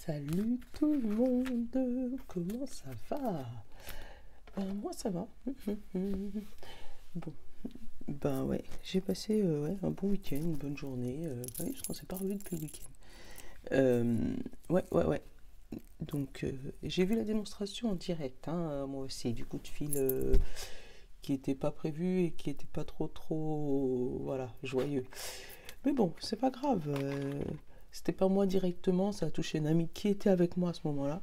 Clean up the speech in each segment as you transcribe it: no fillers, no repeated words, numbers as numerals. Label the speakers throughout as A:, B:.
A: Salut tout le monde, comment ça va? Moi ça va. Bon, ben ouais, j'ai passé ouais, un bon week-end, une bonne journée, ouais, parce qu'on s'est pas revu depuis le week-end. Ouais. Donc j'ai vu la démonstration en direct, hein, moi aussi, du coup de fil qui était pas prévu et qui était pas trop, voilà, joyeux. Mais bon, c'est pas grave. C'était pas moi directement, ça a touché un ami qui était avec moi à ce moment-là.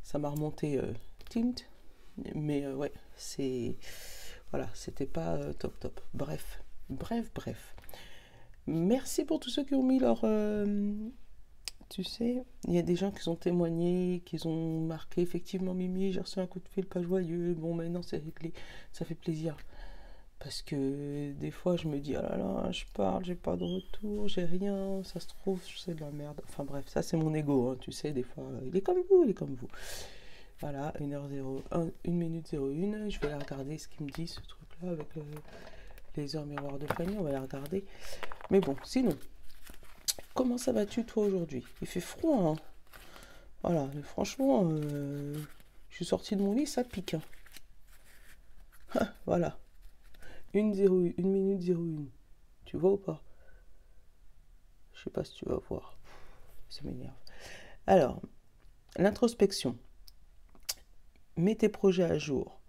A: Ça m'a remonté tint, mais ouais, c'est voilà, c'était pas top. Bref. Merci pour tous ceux qui ont mis leur tu sais, il y a des gens qui ont témoigné, qui ont marqué effectivement Mimi, j'ai reçu un coup de fil pas joyeux. Bon, maintenant c'est réglé, ça fait plaisir. Parce que des fois, je me dis, oh là là, je parle, j'ai pas de retour, j'ai rien, ça se trouve, c'est de la merde. Enfin bref, ça c'est mon ego, hein, tu sais, des fois, il est comme vous, il est comme vous. Voilà, 1h01, 1 minute 01, je vais la regarder ce qu'il me dit, ce truc-là, avec les heures miroirs de Fanny, on va la regarder. Mais bon, sinon, comment ça vas-tu toi aujourd'hui? Il fait froid, hein. Voilà, mais franchement, je suis sortie de mon lit, ça pique, hein. Voilà, 1 minute 01. Tu vois ou pas? Je sais pas si tu vas voir. Ça m'énerve. Alors, l'introspection. Mets tes projets à jour.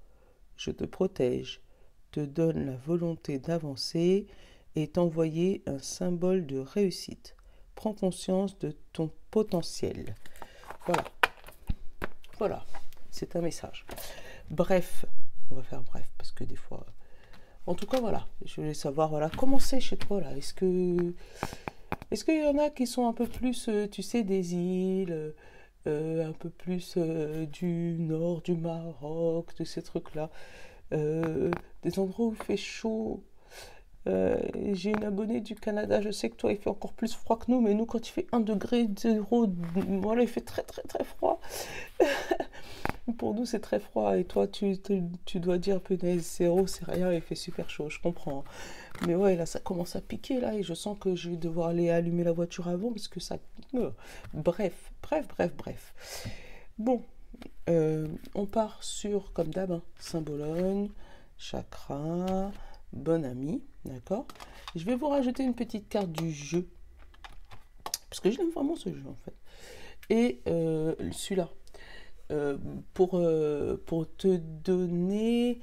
A: Je te protège, te donne la volonté d'avancer et t'envoyer un symbole de réussite. Prends conscience de ton potentiel. Voilà. C'est un message. Bref, on va faire bref parce que des fois... En tout cas, voilà. Je voulais savoir, voilà, comment c'est chez toi là? Est-ce qu'il y en a qui sont un peu plus, tu sais, des îles, un peu plus du nord du Maroc, de ces trucs-là, des endroits où il fait chaud. J'ai une abonnée du Canada, je sais que toi il fait encore plus froid que nous, mais nous quand il fait 1 degré 0, voilà, il fait très froid. Pour nous c'est très froid et toi tu dois dire punaise 0 c'est rien, il fait super chaud, je comprends. Mais ouais, là ça commence à piquer là et je sens que je vais devoir aller allumer la voiture avant parce que ça... Bref. Bon, on part sur, comme d'hab, hein, Saint-Bologne, chakra, bon ami, d'accord? Je vais vous rajouter une petite carte du jeu, parce que je l'aime vraiment ce jeu en fait. Et celui-là, pour te donner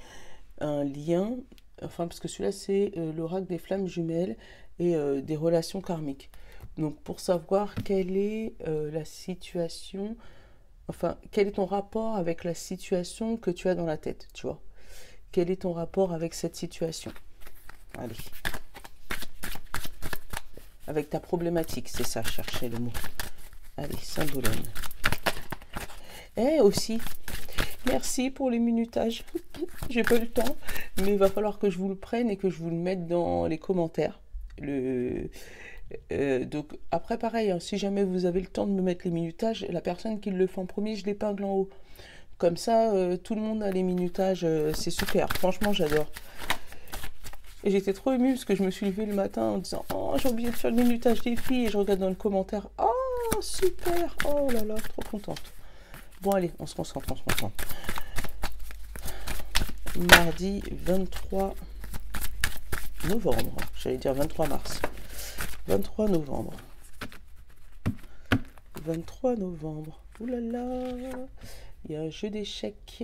A: un lien, enfin parce que celui-là c'est l'oracle des flammes jumelles et des relations karmiques. Donc pour savoir quelle est la situation, enfin quel est ton rapport avec la situation que tu as dans la tête, tu vois. Quel est ton rapport avec cette situation? Allez. Avec ta problématique, c'est ça, chercher le mot. Allez, Saint-Bologne. Et aussi, merci pour les minutages. J'ai pas eu le temps, mais il va falloir que je vous le prenne et que je vous le mette dans les commentaires. Donc après pareil, hein, si jamais vous avez le temps de me mettre les minutages, la personne qui le fait en premier, je l'épingle en haut. Comme ça, tout le monde a les minutages, c'est super. Franchement, j'adore. Et j'étais trop émue parce que je me suis levée le matin en disant oh, j'ai oublié de faire le minutage des filles. Et je regarde dans le commentaire, oh super, oh là là, trop contente. Bon allez, on se concentre. Mardi 23 novembre, j'allais dire 23 mars. 23 novembre. 23 novembre. Ouh là là. Il y a un jeu d'échecs.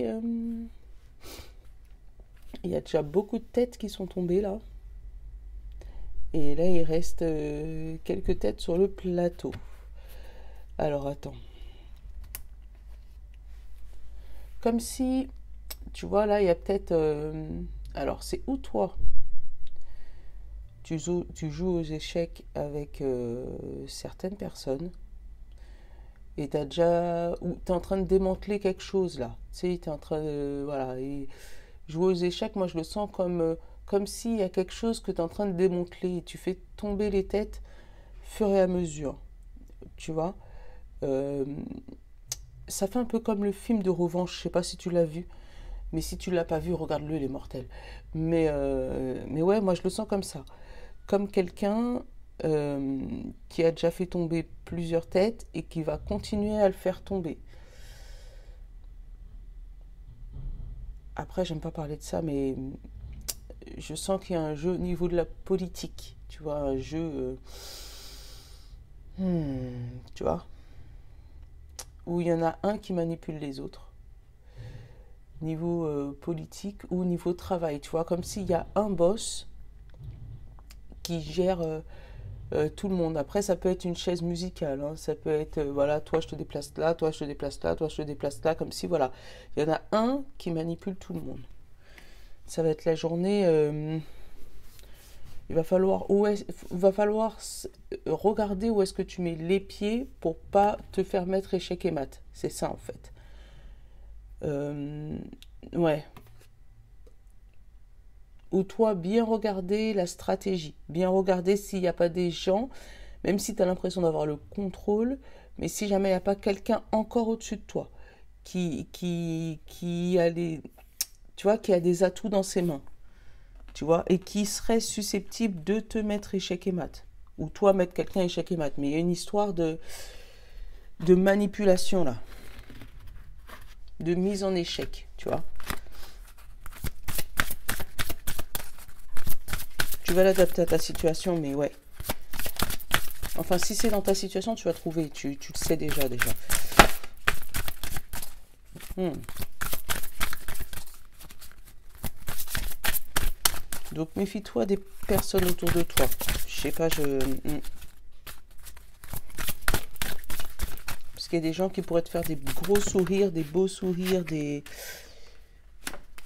A: Il y a déjà beaucoup de têtes qui sont tombées là. Et là, il reste quelques têtes sur le plateau. Alors, attends. Comme si, tu vois, là, il y a peut-être... alors, c'est où toi tu joues aux échecs avec certaines personnes et t'as déjà... ou t'es en train de démanteler quelque chose, là. Tu sais, t'es en train de... Voilà, et jouer aux échecs, moi, je le sens comme s'il y a quelque chose que tu es en train de démanteler et tu fais tomber les têtes fur et à mesure, tu vois. Ça fait un peu comme le film de Revanche, je sais pas si tu l'as vu, mais si tu l'as pas vu, regarde-le, il est mortel. Mais ouais, moi je le sens comme ça. Comme quelqu'un qui a déjà fait tomber plusieurs têtes et qui va continuer à le faire tomber. Après, j'aime pas parler de ça, mais je sens qu'il y a un jeu au niveau de la politique. Tu vois, un jeu, tu vois, où il y en a un qui manipule les autres. Niveau politique ou niveau travail, tu vois, comme s'il y a un boss qui gère tout le monde. Après, ça peut être une chaise musicale, hein. Ça peut être, voilà, toi je te déplace là, toi je te déplace là, toi je te déplace là, comme si, voilà, il y en a un qui manipule tout le monde. Ça va être la journée, il va falloir, regarder où est-ce que tu mets les pieds pour pas te faire mettre échec et mat. C'est ça en fait. Ouais. Ou toi, bien regarder la stratégie, bien regarder s'il n'y a pas des gens, même si tu as l'impression d'avoir le contrôle, mais si jamais il n'y a pas quelqu'un encore au-dessus de toi qui a tu vois, qui a des atouts dans ses mains, tu vois, et qui serait susceptible de te mettre échec et mat, ou toi mettre quelqu'un échec et mat. Mais il y a une histoire de manipulation là, de mise en échec, tu vois. Tu vas l'adapter à ta situation, mais ouais. Enfin, si c'est dans ta situation, tu vas trouver. Tu le sais déjà. Donc, méfie-toi des personnes autour de toi. Je sais pas, parce qu'il y a des gens qui pourraient te faire des gros sourires, des beaux sourires, des...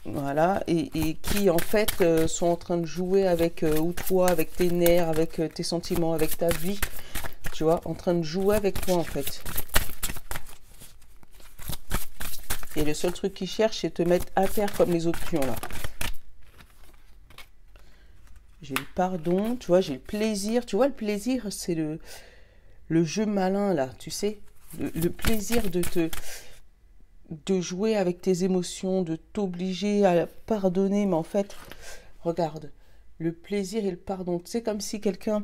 A: Voilà, et qui en fait sont en train de jouer avec ou toi, avec tes nerfs, avec tes sentiments, avec ta vie, tu vois, en train de jouer avec toi en fait. Et le seul truc qu'ils cherchent, c'est te mettre à terre comme les autres pions là. J'ai le pardon, tu vois, j'ai le plaisir. Tu vois, le plaisir, c'est le jeu malin là, tu sais. Le plaisir de jouer avec tes émotions, de t'obliger à pardonner, mais en fait, regarde, le plaisir et le pardon, c'est comme si quelqu'un,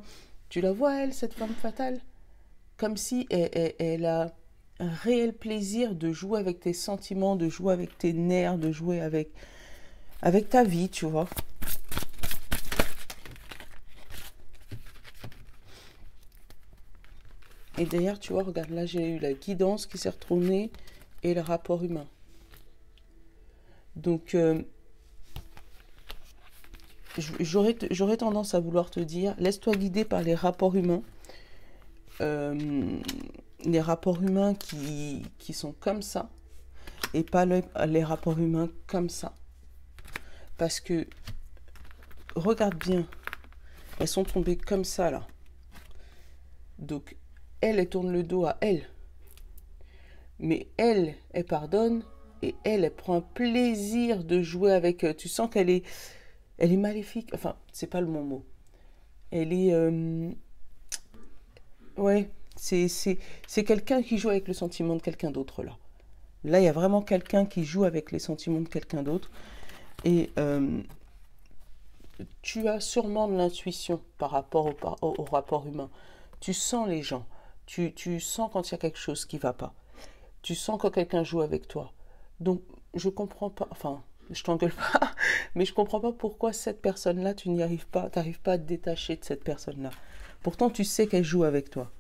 A: tu la vois elle, cette femme fatale, comme si elle a un réel plaisir de jouer avec tes sentiments, de jouer avec tes nerfs, de jouer avec ta vie, tu vois. Et d'ailleurs, tu vois, regarde, là j'ai eu la guidance qui s'est retournée et le rapport humain. Donc, j'aurais tendance à vouloir te dire, laisse-toi guider par les rapports humains. Les rapports humains qui sont comme ça et pas les rapports humains comme ça. Parce que, regarde bien, elles sont tombées comme ça là. Donc, elle tourne le dos à elle. Mais elle pardonne et elle prend un plaisir de jouer avec. Tu sens qu'elle est maléfique. Enfin, c'est pas le bon mot. Elle est. Ouais, c'est quelqu'un qui joue avec le sentiment de quelqu'un d'autre là. Là, il y a vraiment quelqu'un qui joue avec les sentiments de quelqu'un d'autre. Et tu as sûrement de l'intuition par rapport au rapport humain. Tu sens les gens. Tu sens quand il y a quelque chose qui ne va pas. Tu sens quand quelqu'un joue avec toi. Donc, je comprends pas, enfin, je t'engueule pas, mais je comprends pas pourquoi cette personne-là, tu n'y arrives pas, t'arrives pas à te détacher de cette personne-là. Pourtant, tu sais qu'elle joue avec toi.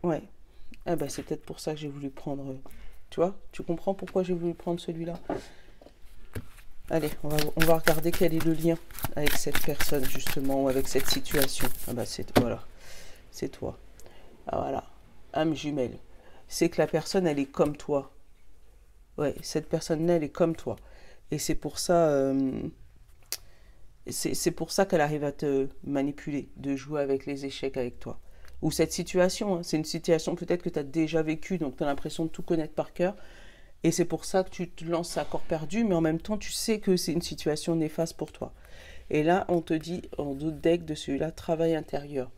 A: Ouais. Eh ben, c'est peut-être pour ça que j'ai voulu prendre, tu vois, tu comprends pourquoi j'ai voulu prendre celui-là? Allez, on va regarder quel est le lien avec cette personne, justement, ou avec cette situation. Ah bah, voilà, c'est toi. Ah voilà, âme jumelle. C'est que la personne, elle est comme toi. Ouais, cette personne-là, elle est comme toi. Et c'est pour ça, c'est pour ça qu'elle arrive à te manipuler, de jouer avec les échecs avec toi. Ou cette situation, hein, c'est une situation peut-être que tu as déjà vécue, donc tu as l'impression de tout connaître par cœur. Et c'est pour ça que tu te lances à corps perdu, mais en même temps, tu sais que c'est une situation néfaste pour toi. Et là, on te dit, en d'autres decks de celui-là, travail intérieur.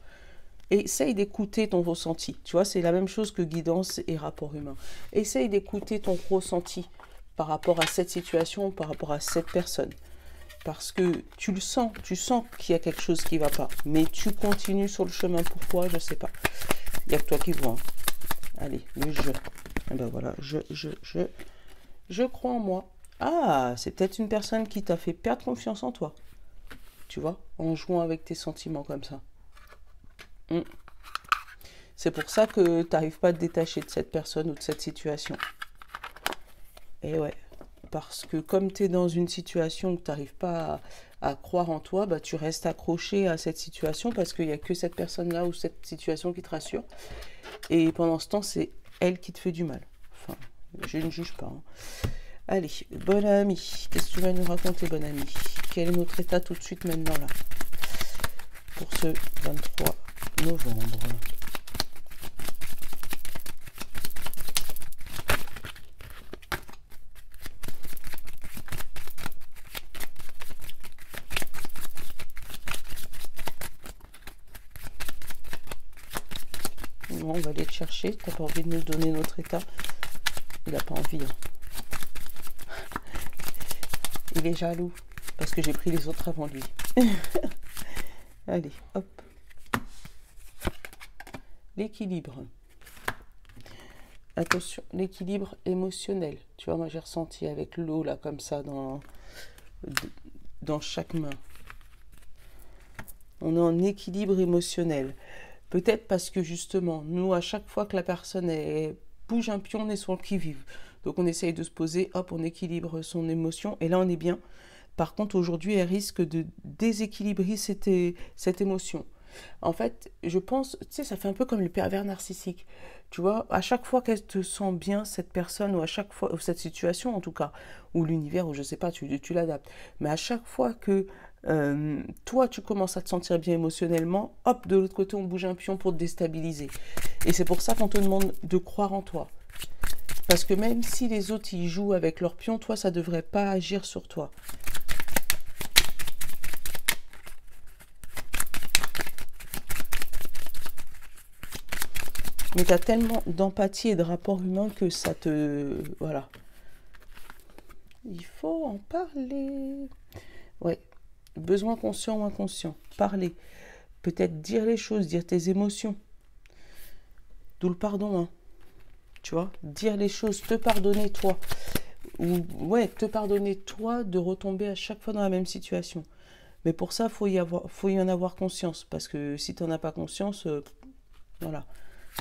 A: Essaye d'écouter ton ressenti. Tu vois, c'est la même chose que guidance et rapport humain. Essaye d'écouter ton ressenti par rapport à cette situation, par rapport à cette personne. Parce que tu le sens, tu sens qu'il y a quelque chose qui ne va pas. Mais tu continues sur le chemin. Pourquoi? Je ne sais pas. Il n'y a que toi qui vois. Allez, le jeu. Et ben voilà, je crois en moi. Ah, c'est peut-être une personne qui t'a fait perdre confiance en toi. Tu vois, en jouant avec tes sentiments comme ça. C'est pour ça que tu n'arrives pas à te détacher de cette personne ou de cette situation. Et ouais, parce que comme tu es dans une situation où tu n'arrives pas à croire en toi, bah, tu restes accroché à cette situation parce qu'il n'y a que cette personne-là ou cette situation qui te rassure. Et pendant ce temps, c'est elle qui te fait du mal. Enfin, je ne juge pas. Hein. Allez, bonne amie, qu'est-ce que tu vas nous raconter, bonne amie? Quel est notre état tout de suite maintenant là? Pour ce 23 novembre. Non, on va aller te chercher. T'as pas envie de nous donner notre état? Il n'a pas envie. Hein. Il est jaloux. Parce que j'ai pris les autres avant lui. Allez, hop. L'équilibre. Attention, l'équilibre émotionnel. Tu vois, moi j'ai ressenti avec l'eau là comme ça dans chaque main. On est en équilibre émotionnel. Peut-être parce que justement, nous, à chaque fois que la personne bouge un pion, on est sur le qui-vive. Donc on essaye de se poser, hop, on équilibre son émotion, et là on est bien. Par contre, aujourd'hui, elle risque de déséquilibrer cette émotion. En fait, je pense, tu sais, ça fait un peu comme le pervers narcissique. Tu vois, à chaque fois qu'elle te sent bien, cette personne, ou à chaque fois, ou cette situation en tout cas, ou l'univers, ou je sais pas, tu l'adaptes. Mais à chaque fois que toi, tu commences à te sentir bien émotionnellement, hop, de l'autre côté, on bouge un pion pour te déstabiliser. Et c'est pour ça qu'on te demande de croire en toi. Parce que même si les autres, ils jouent avec leur pion, toi, ça ne devrait pas agir sur toi. Mais tu as tellement d'empathie et de rapport humain que ça te... Voilà. Il faut en parler. Ouais. Besoin conscient ou inconscient. Parler. Peut-être dire les choses, dire tes émotions. D'où le pardon, hein. Tu vois, dire les choses, te pardonner toi. Ou, ouais, te pardonner toi de retomber à chaque fois dans la même situation. Mais pour ça, faut y en avoir conscience. Parce que si tu n'en as pas conscience, voilà.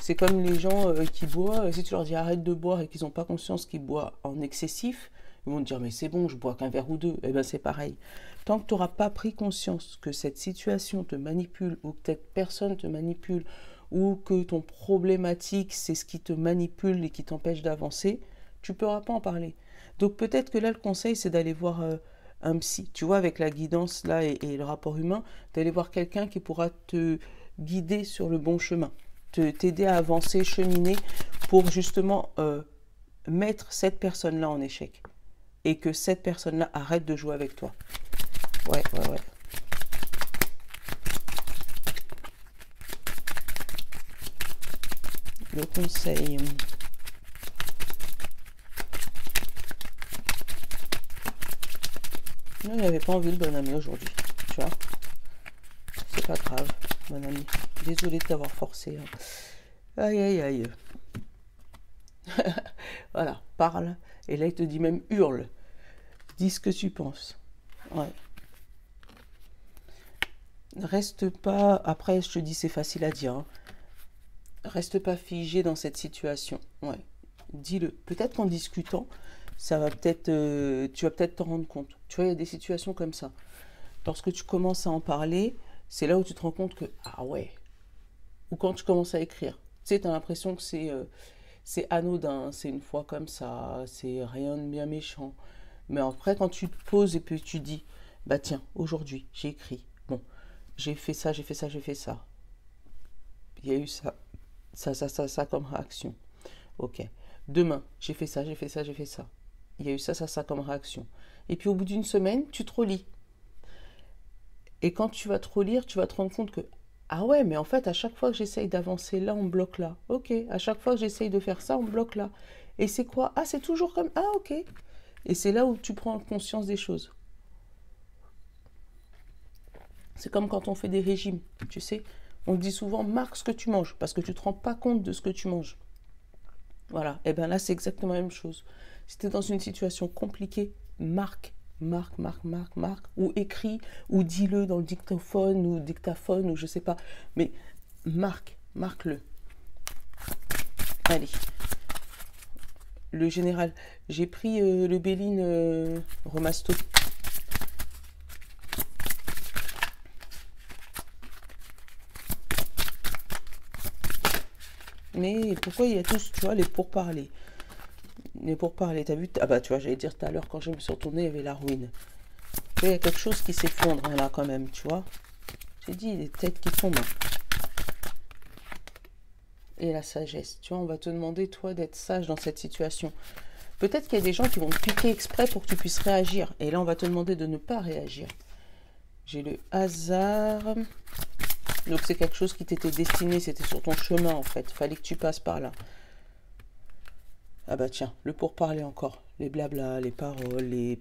A: C'est comme les gens qui boivent, si tu leur dis arrête de boire et qu'ils n'ont pas conscience qu'ils boivent en excessif, ils vont te dire mais c'est bon, je bois qu'un verre ou deux. Eh bien c'est pareil. Tant que tu n'auras pas pris conscience que cette situation te manipule ou que cette personne te manipule ou que ton problématique c'est ce qui te manipule et qui t'empêche d'avancer, tu ne pourras pas en parler. Donc peut-être que là le conseil c'est d'aller voir un psy. Tu vois avec la guidance là et le rapport humain, d'aller voir quelqu'un qui pourra te guider sur le bon chemin. T'aider à avancer, cheminer pour justement mettre cette personne-là en échec. Et que cette personne-là arrête de jouer avec toi. Ouais. Le conseil. Non, il n'avait pas envie le bon ami aujourd'hui. Tu vois. C'est pas grave, mon ami. Désolée de t'avoir forcé. Hein. Aïe. Voilà, parle. Et là, il te dit même hurle. Dis ce que tu penses. Ouais. Reste pas... Après, je te dis, c'est facile à dire. Hein. Reste pas figé dans cette situation. Ouais. Dis-le. Peut-être qu'en discutant, ça va peut-être... tu vas peut-être t'en rendre compte. Tu vois, il y a des situations comme ça. Lorsque tu commences à en parler, c'est là où tu te rends compte que... Ah ouais. Ou quand tu commences à écrire. Tu sais, tu as l'impression que c'est anodin, c'est une fois comme ça, c'est rien de bien méchant. Mais après, quand tu te poses et puis tu dis, bah tiens, aujourd'hui, j'ai écrit. Bon, j'ai fait ça. Il y a eu ça comme réaction. Ok. Demain, j'ai fait ça. Il y a eu ça comme réaction. Et puis au bout d'une semaine, tu te relis. Et quand tu vas te relire, tu vas te rendre compte que ah ouais, mais en fait, à chaque fois que j'essaye d'avancer là, on me bloque là. Ok. À chaque fois que j'essaye de faire ça, on me bloque là. Et c'est quoi? Ah, c'est toujours comme... Ah, ok. Et c'est là où tu prends conscience des choses. C'est comme quand on fait des régimes, tu sais. On dit souvent, marque ce que tu manges, parce que tu ne te rends pas compte de ce que tu manges. Voilà, et bien là, c'est exactement la même chose. Si tu es dans une situation compliquée, marque, ou écris, ou dis-le dans le dictaphone, ou dictaphone, ou je sais pas. Mais marque-le. Allez. Le général, j'ai pris le Béline Romasto. Mais pourquoi il y a tous, tu vois, les pourparlers? Les pourparlers, t'as vu? Ah bah tu vois, j'allais dire tout à l'heure, quand je me suis retournée, il y avait la ruine. Il y a quelque chose qui s'effondre là quand même, tu vois. J'ai dit, les têtes qui tombent. Et la sagesse, tu vois, on va te demander, toi, d'être sage dans cette situation. Peut-être qu'il y a des gens qui vont te piquer exprès pour que tu puisses réagir. Et là, on va te demander de ne pas réagir. J'ai le hasard. Donc, c'est quelque chose qui t'était destiné. C'était sur ton chemin, en fait. Il fallait que tu passes par là. Ah bah tiens, le pourparler encore. Les blabla, les paroles, les...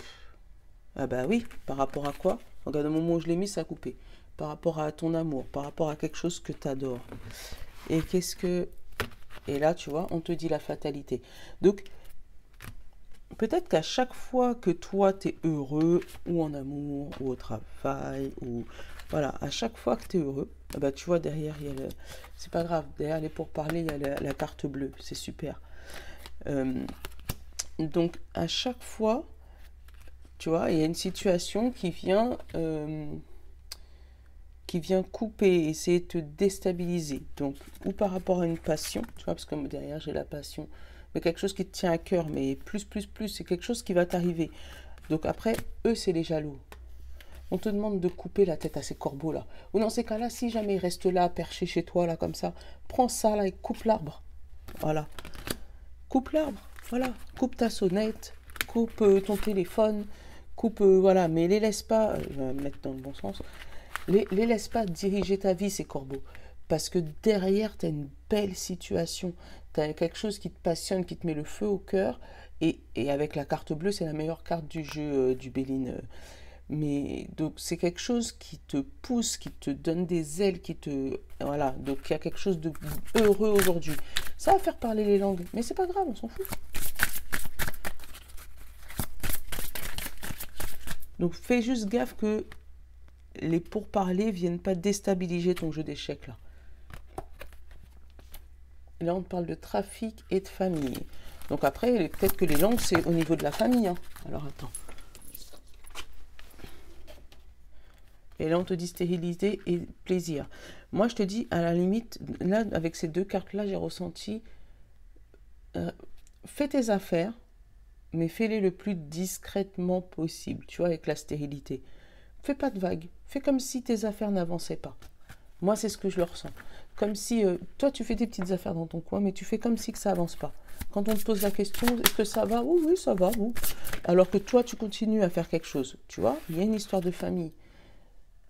A: Ah bah oui, par rapport à quoi? Regarde, au moment où je l'ai mis, ça a coupé. Par rapport à ton amour, par rapport à quelque chose que tu adores. Et qu'est-ce que... Et là, tu vois, on te dit la fatalité. Donc, peut-être qu'à chaque fois que toi, tu es heureux, ou en amour, ou au travail, ou... Voilà, à chaque fois que tu es heureux, bah, tu vois, derrière, il y a le... C'est pas grave, derrière les pourparlers, il y a la carte bleue. C'est super. Donc, à chaque fois, tu vois, il y a une situation qui vient couper, essayer de te déstabiliser. Donc, ou par rapport à une passion, tu vois, parce que derrière, j'ai la passion, mais quelque chose qui te tient à cœur, mais plus, c'est quelque chose qui va t'arriver. Donc après, eux, c'est les jaloux. On te demande de couper la tête à ces corbeaux-là. Ou dans ces cas-là, si jamais ils restent là, perchés chez toi, là, comme ça, prends ça, là, et coupe l'arbre. Voilà. Coupe l'arbre, voilà. Coupe ta sonnette, coupe ton téléphone, coupe, voilà. Mais les laisse pas, je vais me mettre dans le bon sens, les laisse pas diriger ta vie, ces corbeaux. Parce que derrière, tu as une belle situation. Tu as quelque chose qui te passionne, qui te met le feu au cœur. Et avec la carte bleue, c'est la meilleure carte du jeu du Béline. Mais donc, c'est quelque chose qui te pousse, qui te donne des ailes, qui te... Voilà, donc il y a quelque chose de heureux aujourd'hui. Ça va faire parler les langues, mais c'est pas grave, on s'en fout. Donc, fais juste gaffe que les pourparlers viennent pas déstabiliser ton jeu d'échecs là. Là, on parle de trafic et de famille. Donc après, peut-être que les langues, c'est au niveau de la famille. Hein. Alors attends. Et là, on te dit stérilité et plaisir. Moi, je te dis, à la limite, là, avec ces deux cartes-là, j'ai ressenti... fais tes affaires, mais fais-les le plus discrètement possible, tu vois, avec la stérilité. Fais pas de vagues. Fais comme si tes affaires n'avançaient pas. Moi, c'est ce que je le ressens. Comme si, toi, tu fais tes petites affaires dans ton coin, mais tu fais comme si que ça avance pas. Quand on te pose la question, est-ce que ça va? Oui, ça va. Oui. Alors que toi, tu continues à faire quelque chose. Tu vois, il y a une histoire de famille.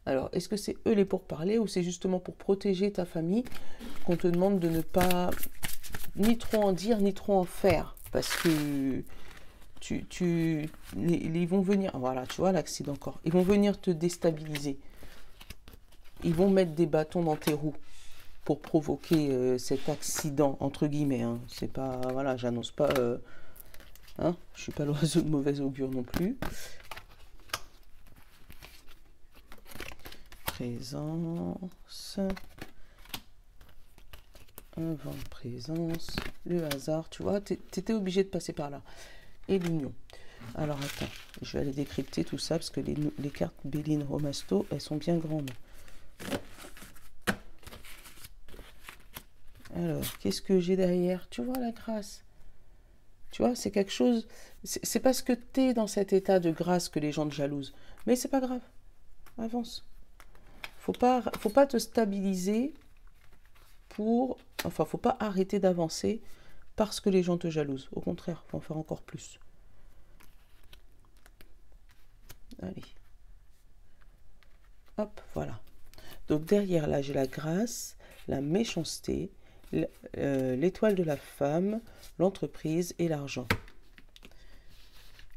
A: Alors, est-ce que c'est eux les pourparlers ou c'est justement pour protéger ta famille qu'on te demande de ne pas ni trop en dire, ni trop en faire? Parce que ils vont venir... Voilà, tu vois l'accident encore. Ils vont venir te déstabiliser. Ils vont mettre des bâtons dans tes roues pour provoquer cet accident, entre guillemets. Hein. C'est pas... Voilà, j'annonce pas... Hein, je suis pas l'oiseau de mauvaise augure non plus. Présence. Un vent de présence. Le hasard, tu vois, t'étais obligé de passer par là. Et l'union. Alors, attends, je vais aller décrypter tout ça, parce que les cartes Béline Romasto, elles sont bien grandes. Alors, qu'est-ce que j'ai derrière? Tu vois la grâce. Tu vois, c'est quelque chose... C'est parce que tu es dans cet état de grâce que les gens te jalousent. Mais c'est pas grave. Avance. Faut pas te stabiliser pour... Enfin, faut pas arrêter d'avancer parce que les gens te jalousent. Au contraire, faut en faire encore plus. Allez. Hop, voilà. Donc derrière, là, j'ai la grâce, la méchanceté, l'étoile de la femme, l'entreprise et l'argent.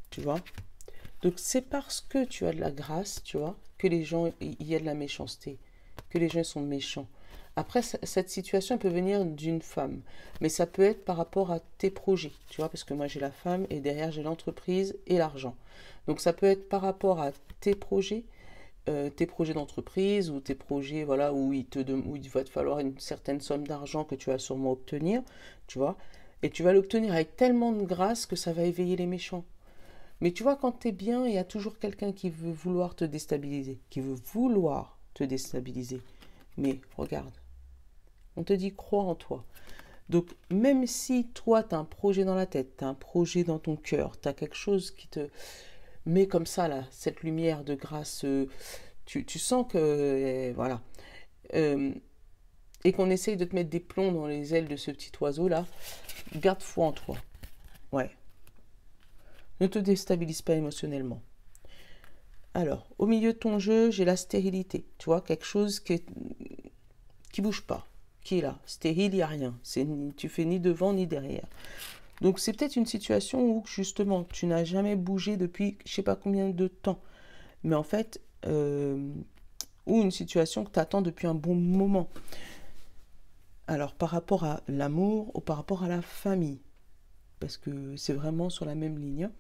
A: Tu vois? Donc c'est parce que tu as de la grâce, tu vois, que les gens, il y a de la méchanceté, que les gens sont méchants. Après, cette situation elle peut venir d'une femme, mais ça peut être par rapport à tes projets, tu vois, parce que moi j'ai la femme et derrière j'ai l'entreprise et l'argent. Donc ça peut être par rapport à tes projets d'entreprise ou tes projets, voilà, où il va te falloir une certaine somme d'argent que tu vas sûrement obtenir, tu vois, et tu vas l'obtenir avec tellement de grâce que ça va éveiller les méchants. Mais tu vois, quand tu es bien, il y a toujours quelqu'un qui veut vouloir te déstabiliser, qui veut vouloir te déstabiliser. Mais regarde, on te dit crois en toi. Donc même si toi, tu as un projet dans la tête, tu as un projet dans ton cœur, tu as quelque chose qui te met comme ça, là, cette lumière de grâce, tu sens que, voilà, euh, et qu'on essaye de te mettre des plombs dans les ailes de ce petit oiseau-là, garde foi en toi. Ouais, ne te déstabilise pas émotionnellement. Alors, au milieu de ton jeu, j'ai la stérilité. Tu vois, quelque chose qui bouge pas, qui est là. Stérile, il n'y a rien. Tu fais ni devant ni derrière. Donc, c'est peut-être une situation où, justement, tu n'as jamais bougé depuis je sais pas combien de temps. Mais en fait, ou une situation que tu attends depuis un bon moment. Alors, par rapport à l'amour ou par rapport à la famille, parce que c'est vraiment sur la même ligne.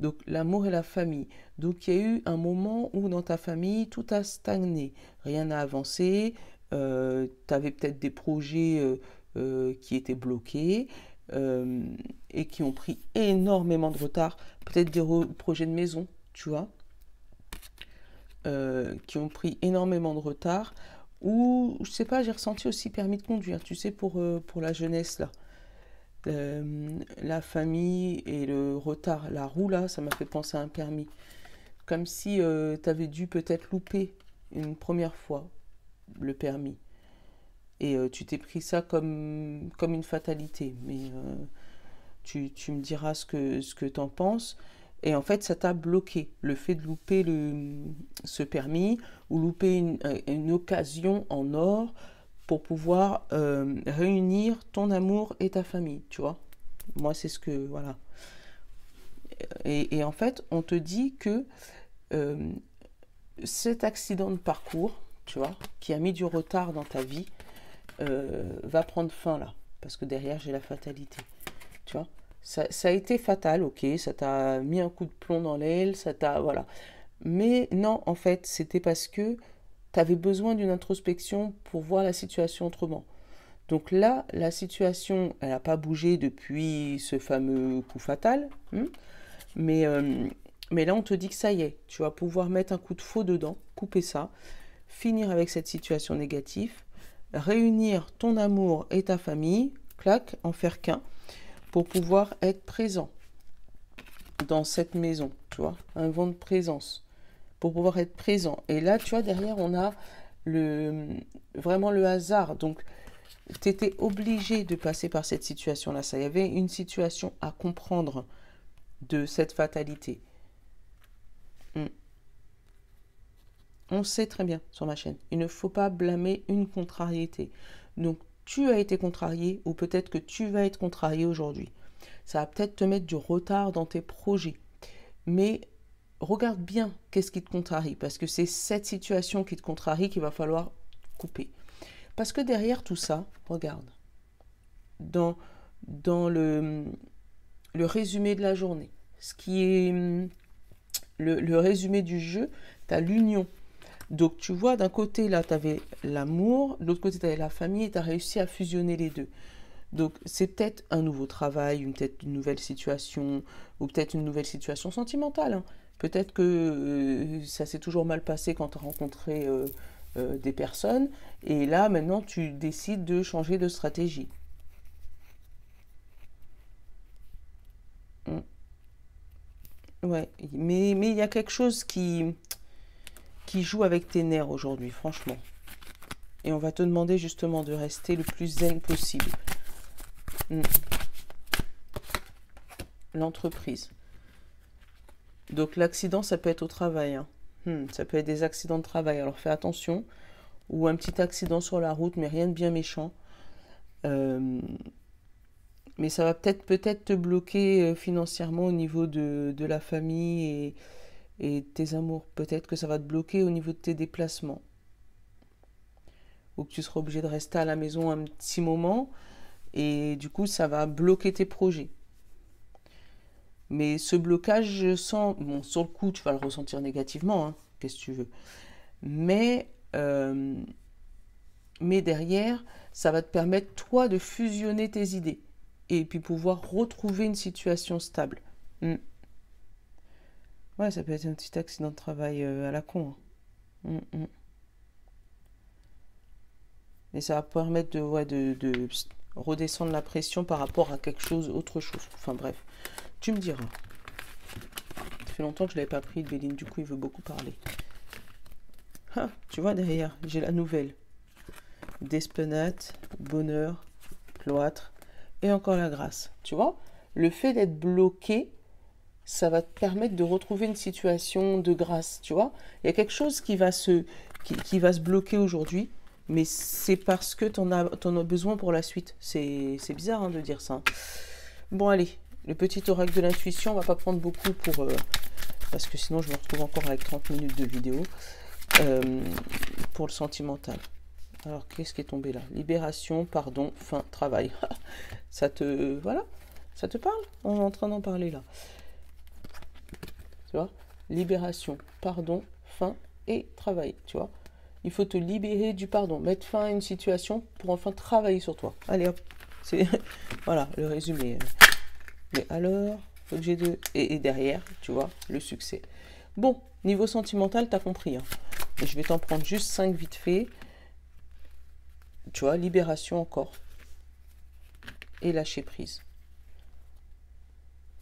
A: Donc l'amour et la famille. Donc il y a eu un moment où dans ta famille, tout a stagné. Rien n'a avancé. Tu avais peut-être des projets qui étaient bloqués et qui ont pris énormément de retard. Peut-être des projets de maison, tu vois, qui ont pris énormément de retard. Ou, je sais pas, j'ai ressenti aussi permis de conduire, tu sais, pour la jeunesse, là. La famille et le retard, la roue là, ça m'a fait penser à un permis. Comme si tu avais dû peut-être louper une première fois le permis. Et tu t'es pris ça comme une fatalité. Mais tu me diras ce que t'en penses. Et en fait, ça t'a bloqué. Le fait de louper ce permis ou louper une occasion en or pour pouvoir réunir ton amour et ta famille, tu vois. Moi, c'est ce que, voilà. Et en fait, on te dit que euh, cet accident de parcours, tu vois, qui a mis du retard dans ta vie, va prendre fin là. Parce que derrière, j'ai la fatalité, tu vois. Ça a été fatal, ok, ça t'a mis un coup de plomb dans l'aile, ça t'a, voilà. Mais non, en fait, c'était parce que tu avais besoin d'une introspection pour voir la situation autrement. Donc là, la situation, elle n'a pas bougé depuis ce fameux coup fatal, mais, euh, mais là, on te dit que ça y est, tu vas pouvoir mettre un coup de faux dedans, couper ça, finir avec cette situation négative, réunir ton amour et ta famille, clac, en faire qu'un, pour pouvoir être présent dans cette maison, tu vois, un vent de présence, pour pouvoir être présent. Et là, tu vois, derrière, on a le, vraiment le hasard. Donc, tu étais obligé de passer par cette situation-là. Ça y avait une situation à comprendre de cette fatalité. Hmm. On sait très bien sur ma chaîne. Il ne faut pas blâmer une contrariété. Donc, tu as été contrarié ou peut-être que tu vas être contrarié aujourd'hui. Ça va peut-être te mettre du retard dans tes projets. Mais regarde bien qu'est-ce qui te contrarie. Parce que c'est cette situation qui te contrarie qu'il va falloir couper. Parce que derrière tout ça, regarde, dans le résumé de la journée, ce qui est le résumé du jeu, tu as l'union. Donc tu vois, d'un côté, là, tu avais l'amour, de l'autre côté, tu avais la famille, et tu as réussi à fusionner les deux. Donc c'est peut-être un nouveau travail, peut-être une nouvelle situation, ou peut-être une nouvelle situation sentimentale, hein. Peut-être que ça s'est toujours mal passé quand tu as rencontré des personnes, et là maintenant tu décides de changer de stratégie. Mm. Ouais, mais il y a quelque chose qui joue avec tes nerfs aujourd'hui, franchement. Et on va te demander justement de rester le plus zen possible. Mm. L'entreprise. Donc l'accident, ça peut être au travail, hein. Ça peut être des accidents de travail, alors fais attention. Ou un petit accident sur la route, mais rien de bien méchant. Euh, mais ça va peut-être te bloquer financièrement au niveau de la famille et tes amours. Peut-être que ça va te bloquer au niveau de tes déplacements. Ou que tu seras obligé de rester à la maison un petit moment et du coup ça va bloquer tes projets. Mais ce blocage, je sens, bon, sur le coup, tu vas le ressentir négativement, hein, qu'est-ce que tu veux. Mais, euh, mais derrière, ça va te permettre, toi, de fusionner tes idées et puis pouvoir retrouver une situation stable. Mm. Ouais, ça peut être un petit accident de travail à la con, hein. Mm. Et ça va permettre de redescendre la pression par rapport à quelque chose, autre chose. Enfin bref, tu me diras. Ça fait longtemps que je ne l'avais pas pris de Béline, du coup il veut beaucoup parler. Ah, tu vois derrière, j'ai la nouvelle. Despenate, bonheur, cloître et encore la grâce. Tu vois, le fait d'être bloqué, ça va te permettre de retrouver une situation de grâce, tu vois. Il y a quelque chose qui va qui va se bloquer aujourd'hui, mais c'est parce que t'en as besoin pour la suite. C'est bizarre hein, de dire ça. Bon, allez, le petit oracle de l'intuition, on va pas prendre beaucoup pour... parce que sinon, je me retrouve encore avec 30 minutes de vidéo. Pour le sentimental. Alors, qu'est-ce qui est tombé là? Libération, pardon, fin, travail. Ça te... Voilà, ça te parle? On est en train d'en parler là. Tu vois, libération, pardon, fin et travail, tu vois. Il faut te libérer du pardon, mettre fin à une situation pour enfin travailler sur toi. Allez hop, c'est voilà le résumé. Mais alors, faut que j'ai deux et derrière, tu vois, le succès. Bon, niveau sentimental, t'as compris. Hein. Et je vais t'en prendre juste 5 vite fait. Tu vois, libération encore. Et lâcher prise.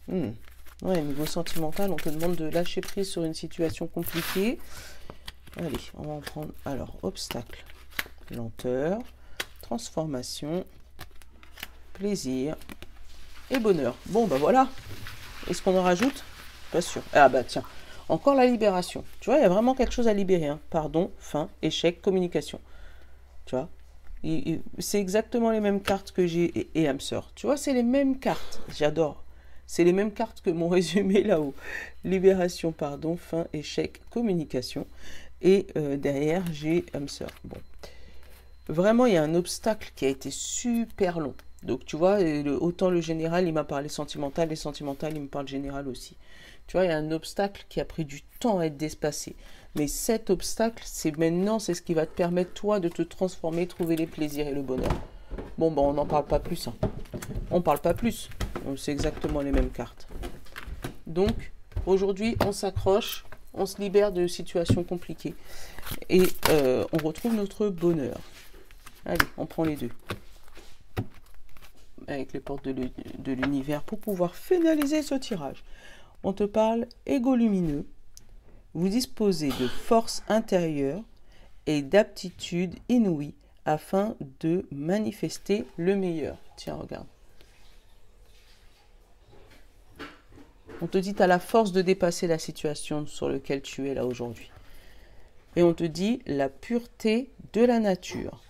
A: Ouais, niveau sentimental, on te demande de lâcher prise sur une situation compliquée. Allez, on va en prendre. Alors, obstacle, lenteur, transformation, plaisir et bonheur. Bon, bah voilà. Est-ce qu'on en rajoute? Pas sûr. Ah bah tiens, encore la libération. Tu vois, il y a vraiment quelque chose à libérer. Hein. Pardon, fin, échec, communication. Tu vois, c'est exactement les mêmes cartes que j'ai et âme sœur. Tu vois, c'est les mêmes cartes. J'adore. C'est les mêmes cartes que mon résumé là-haut. Libération, pardon, fin, échec, communication. Et derrière, j'ai âme sœur. Bon. Vraiment, il y a un obstacle qui a été super long. Donc, tu vois, autant le général, il m'a parlé sentimental, et sentimental, il me parle général aussi. Tu vois, il y a un obstacle qui a pris du temps à être dépassé. Mais cet obstacle, c'est maintenant, c'est ce qui va te permettre, toi, de te transformer, trouver les plaisirs et le bonheur. Bon, ben, on n'en parle pas plus. Hein. On ne parle pas plus. C'est exactement les mêmes cartes. Donc, aujourd'hui, on s'accroche, on se libère de situations compliquées. Et on retrouve notre bonheur. Allez, on prend les deux. Avec les portes de l'univers pour pouvoir finaliser ce tirage. On te parle égo lumineux. Vous disposez de force intérieure et d'aptitude inouïe afin de manifester le meilleur. Tiens, regarde. On te dit, tu as la force de dépasser la situation sur laquelle tu es là aujourd'hui. Et on te dit, la pureté de la nature.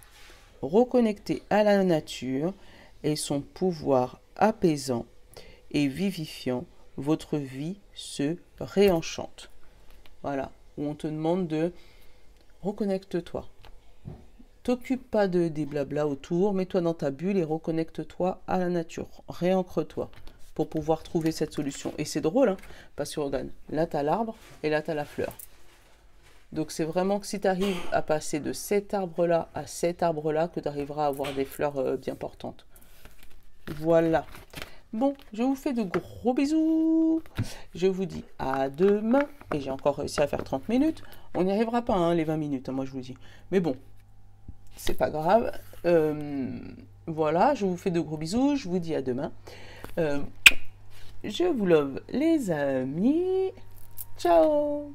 A: Reconnecter à la nature et son pouvoir apaisant et vivifiant, votre vie se réenchante. Voilà, où on te demande de reconnecte-toi. T'occupe pas des blabla autour, mets-toi dans ta bulle et reconnecte-toi à la nature. Réancre-toi pour pouvoir trouver cette solution. Et c'est drôle, hein, parce que regarde, là tu as l'arbre et là tu as la fleur. Donc c'est vraiment que si tu arrives à passer de cet arbre-là à cet arbre-là, que tu arriveras à avoir des fleurs bien portantes. Voilà. Bon, je vous fais de gros bisous. Je vous dis à demain. Et j'ai encore réussi à faire 30 minutes. On n'y arrivera pas, hein, les 20 minutes, hein, moi je vous dis. Mais bon, c'est pas grave. Voilà, je vous fais de gros bisous. Je vous dis à demain. Je vous love, les amis. Ciao.